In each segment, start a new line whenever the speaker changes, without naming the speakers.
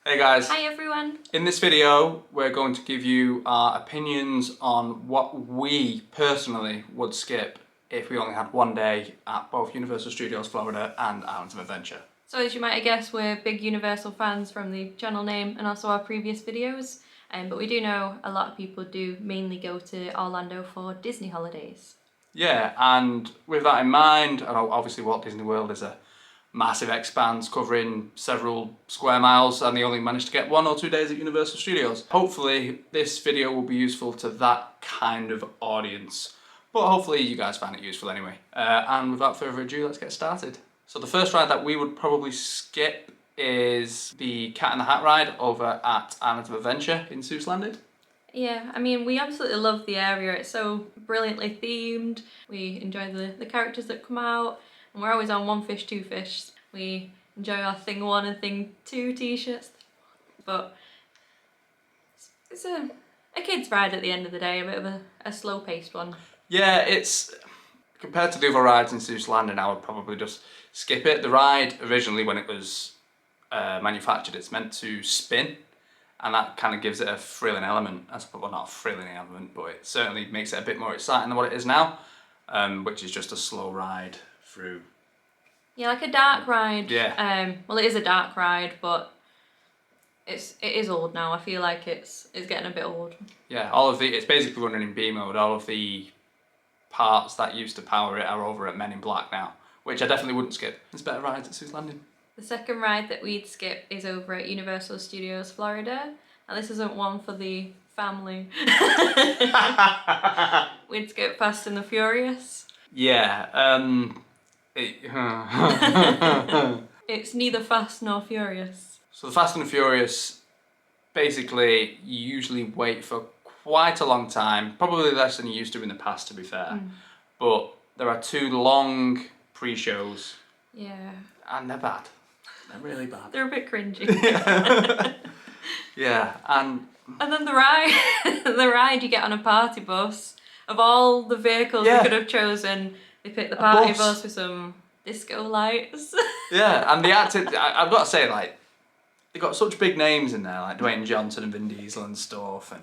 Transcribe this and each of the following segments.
Hey guys.
Hi everyone.
In this video we're going to give you our opinions on what we personally would skip if we only had one day at both Universal Studios Florida and Islands of Adventure.
So as you might have guessed, we're big Universal fans from the channel name and also our previous videos, but we do know a lot of people do mainly go to Orlando for Disney holidays.
Yeah, and with that in mind, and obviously Walt Disney World is a massive expanse covering several square miles, and they only managed to get 1 or 2 days at Universal Studios. Hopefully this video will be useful to that kind of audience, but hopefully you guys find it useful anyway. And without further ado, let's get started. So the first ride that we would probably skip is the Cat in the Hat ride over at Islands of Adventure in Seuss Landing.
Yeah, I mean, we absolutely love the area. It's so brilliantly themed. We enjoy the characters that come out, and we're always on One Fish, Two Fish. We enjoy our Thing 1 and Thing 2 t-shirts, but it's a kid's ride at the end of the day, a bit of a slow-paced one.
Yeah, it's, compared to the other rides in Seuss Landing, I would probably just skip it. The ride, originally when it was manufactured, it's meant to spin, and that kind of gives it a thrilling element. Well, not a thrilling element, but it certainly makes it a bit more exciting than what it is now, which is just a slow ride through.
Yeah, like a dark ride.
Yeah.
Well, it is a dark ride, but it is old now. I feel like it's getting a bit old.
Yeah, it's basically running in B mode. All of the parts that used to power it are over at Men in Black now, which I definitely wouldn't skip. There's better rides at Seuss Landing.
The second ride that we'd skip is over at Universal Studios Florida. And this isn't one for the family. We'd skip Fast and the Furious.
Yeah,
It's neither fast nor furious.
So the Fast and the Furious, basically you usually wait for quite a long time, probably less than you used to in the past, to be fair. But there are 2 long pre-shows.
Yeah.
And they're bad. They're really bad.
They're a bit cringy.
Yeah, and
then the ride you get on a party bus. Of all the vehicles
Yeah.
they could have chosen, they picked the party bus with some disco lights.
yeah, and the acting, I've got to say, like, they got such big names in there, like Dwayne Johnson and Vin Diesel and stuff, and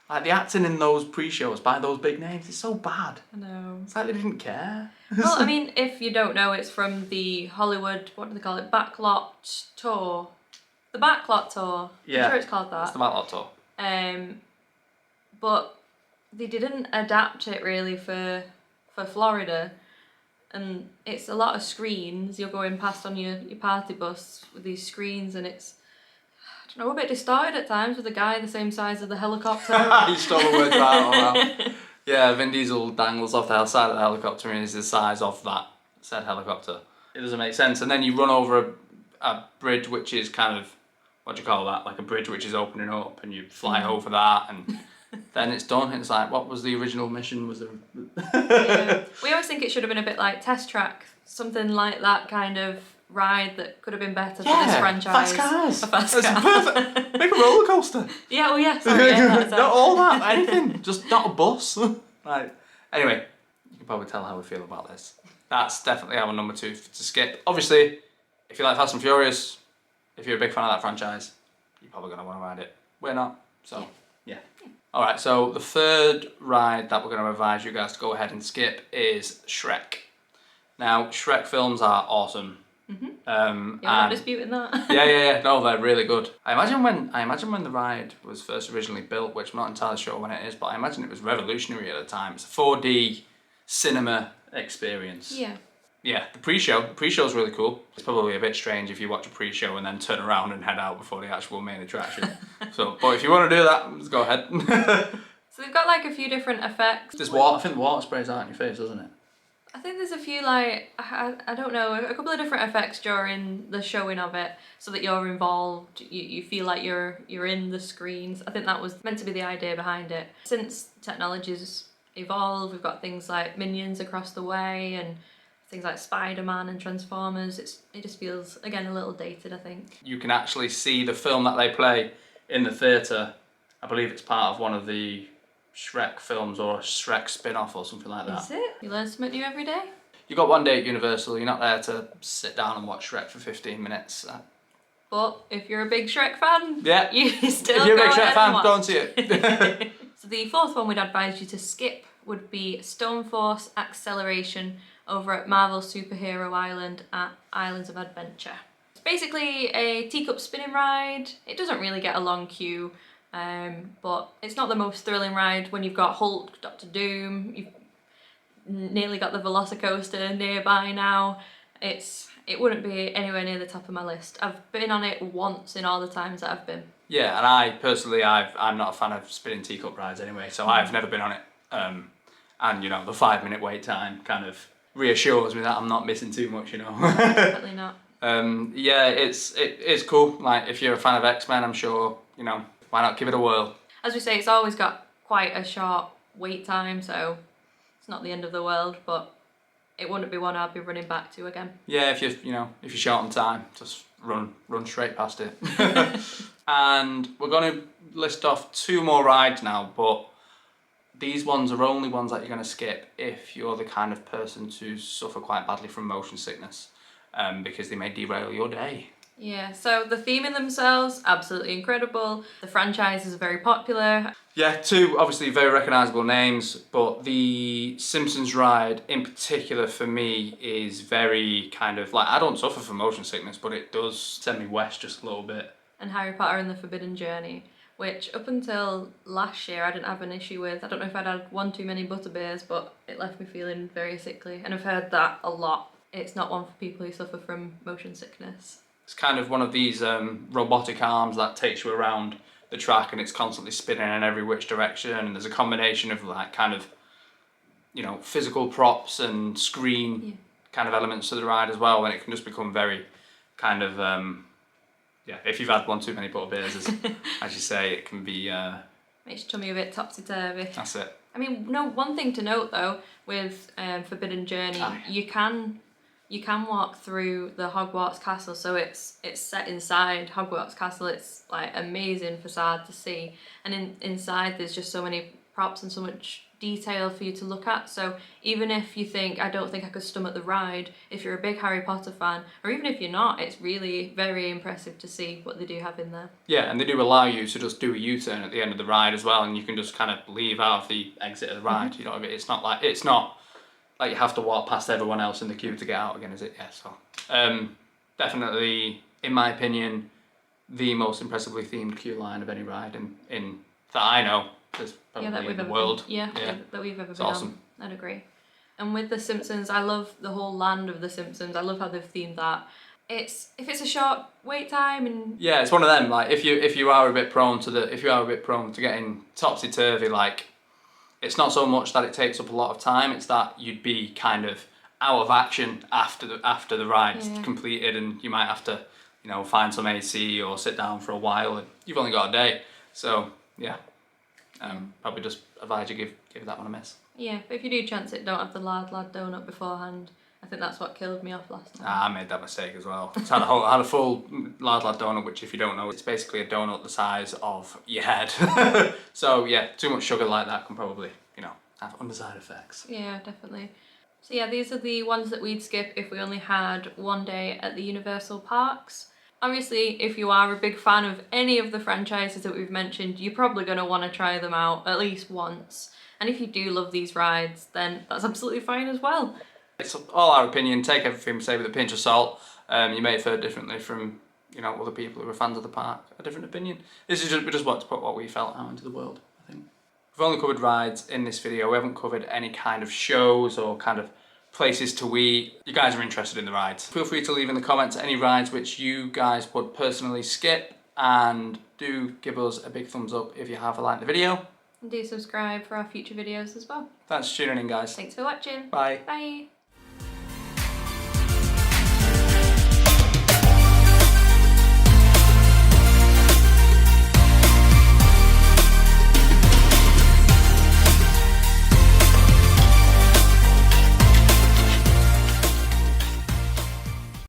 like the acting in those pre-shows by those big names is so bad.
I know.
It's like they didn't care.
Well, I mean, if you don't know, it's from the Hollywood, what do they call it, Backlot Tour. The Backlot Tour.
Yeah.
I'm sure it's called that.
It's the Backlot Tour.
But they didn't adapt it really for Florida. And it's a lot of screens. You're going past on your party bus with these screens, and it's, I don't know, a bit distorted at times with a guy the same size as the helicopter.
You stole the words out. Yeah, Vin Diesel dangles off the side of the helicopter and is the size of that said helicopter. It doesn't make sense. And then you run over a bridge which is kind of, what do you call that? Like a bridge which is opening up, and you fly over that, and then it's done. It's like, what was the original mission? Was there...
Yeah. We always think it should have been a bit like Test Track, something like that kind of ride that could have been better for this franchise.
Fast cars.
A fast
That's
car.
perfect. Make a roller coaster.
Yeah, well, yeah, sorry. Yeah, that's
Not all that, anything. Just not a bus. Right. Anyway, you can probably tell how we feel about this. That's definitely our number 2 to skip. Obviously, if you like Fast and Furious, if you're a big fan of that franchise, you're probably going to want to ride it. We're not, so yeah. Alright, so the third ride that we're going to advise you guys to go ahead and skip is Shrek. Now, Shrek films are awesome.
You're not disputing that.
Yeah. No, they're really good. I imagine when the ride was first originally built, which I'm not entirely sure when it is, but I imagine it was revolutionary at the time. It's a 4D cinema experience.
Yeah.
Yeah, the pre-show is really cool. It's probably a bit strange if you watch a pre-show and then turn around and head out before the actual main attraction. But if you want to do that, just go ahead.
So they've got like a few different effects.
There's water. I think water sprays out in your face, doesn't it?
I think there's a few, like, I don't know, a couple of different effects during the showing of it, so that you're involved, you feel like you're in the screens. I think that was meant to be the idea behind it. Since technology's evolved, we've got things like Minions across the way, and things like Spider-Man and Transformers. It just feels, again, a little dated, I think. You
can actually see the film that they play in the theatre. I believe it's part of one of the Shrek films or a Shrek spin-off or something like that.
Is it? You learn something new every day?
You got one day at Universal, you're not there to sit down and watch Shrek for 15 minutes.
But if you're a big Shrek fan,
Yeah.
you still
If you're a
go
big Shrek
ahead
fan,
and
go
watch.
and see it.
So the fourth one we'd advise you to skip would be Stone Force Acceleration over at Marvel Superhero Island at Islands of Adventure. It's basically a teacup spinning ride. It doesn't really get a long queue, but it's not the most thrilling ride when you've got Hulk, Doctor Doom, you've nearly got the Velocicoaster nearby now. It wouldn't be anywhere near the top of my list. I've been on it once in all the times that I've been.
Yeah, and I personally, I'm not a fan of spinning teacup rides anyway, so I've never been on it. And you know, the 5-minute wait time kind of reassures me that I'm not missing too much, you know.
Definitely not.
Yeah, it's cool. Like if you're a fan of X-Men, I'm sure, you know, why not give it a whirl?
As we say, it's always got quite a short wait time, so it's not the end of the world, but it wouldn't be one I'd be running back to again.
Yeah, if you're short on time, just run straight past it. And we're going to list off 2 more rides now, but these ones are only ones that you're going to skip if you're the kind of person to suffer quite badly from motion sickness, because they may derail your day.
Yeah, so the theme in themselves, absolutely incredible. The franchise is very popular.
Yeah, 2 obviously very recognisable names, but the Simpsons ride in particular for me is very kind of like, I don't suffer from motion sickness, but it does send me west just a little bit.
And Harry Potter and the Forbidden Journey, which up until last year I didn't have an issue with. I don't know if I'd had one too many butterbeers, but it left me feeling very sickly. And I've heard that a lot. It's not one for people who suffer from motion sickness.
It's kind of one of these robotic arms that takes you around the track and it's constantly spinning in every which direction, and there's a combination of like kind of, you know, physical props and screen kind of elements to the ride as well, and it can just become very kind of yeah, if you've had one too many butterbeers, as you say, it can be
Makes your tummy a bit topsy-turvy.
that's it.
I mean, no, one thing to note though, with Forbidden Journey, you can walk through the Hogwarts castle, so it's set inside Hogwarts castle. It's like amazing facade to see, and inside there's just so many props and so much detail for you to look at. So even if you think, I don't think I could stomach the ride, if you're a big Harry Potter fan, or even if you're not, it's really very impressive to see what they do have in there.
Yeah, and they do allow you to just do a U-turn at the end of the ride as well, and you can just kind of leave out of the exit of the ride. You know what I mean? It's not like you have to walk past everyone else in the queue to get out again, is it? Yeah, so definitely, in my opinion, the most impressively themed queue line of any ride in that I know. There's probably in the world.
That we've ever
It's
been
awesome.
on. I'd agree. And with The Simpsons, I love the whole land of The Simpsons. I love how they've themed that. If it's a short wait time and
Yeah, it's one of them. Like if you are a bit prone to getting topsy turvy, like it's not so much that it takes up a lot of time. It's that you'd be kind of out of action after the ride's completed, and you might have to, you know, find some AC or sit down for a while. And you've only got a day, so yeah. Probably just advise you give that one a miss.
yeah, but if you do chance it, don't have the lard donut beforehand. I think that's what killed me off last time.
I made that mistake as well. It's had a full lard donut, which if you don't know, it's basically a donut the size of your head. So yeah, too much sugar like that can probably, you know, have undesired effects.
Yeah, definitely. So yeah, these are the ones that we'd skip if we only had one day at the Universal Parks. Obviously, if you are a big fan of any of the franchises that we've mentioned, you're probably going to want to try them out at least once. And if you do love these rides, then that's absolutely fine as well.
It's all our opinion. Take everything we say with a pinch of salt. You may have heard differently from, you know, other people who are fans of the park. A different opinion. This is we just want to put what we felt out into the world, I think. We've only covered rides in this video. We haven't covered any kind of shows or kind of places to eat. You guys are interested in the rides. Feel free to leave in the comments any rides which you guys would personally skip, and do give us a big thumbs up if you have liked the video.
And do subscribe for our future videos as well.
Thanks for tuning in, guys.
Thanks for watching.
Bye.
Bye.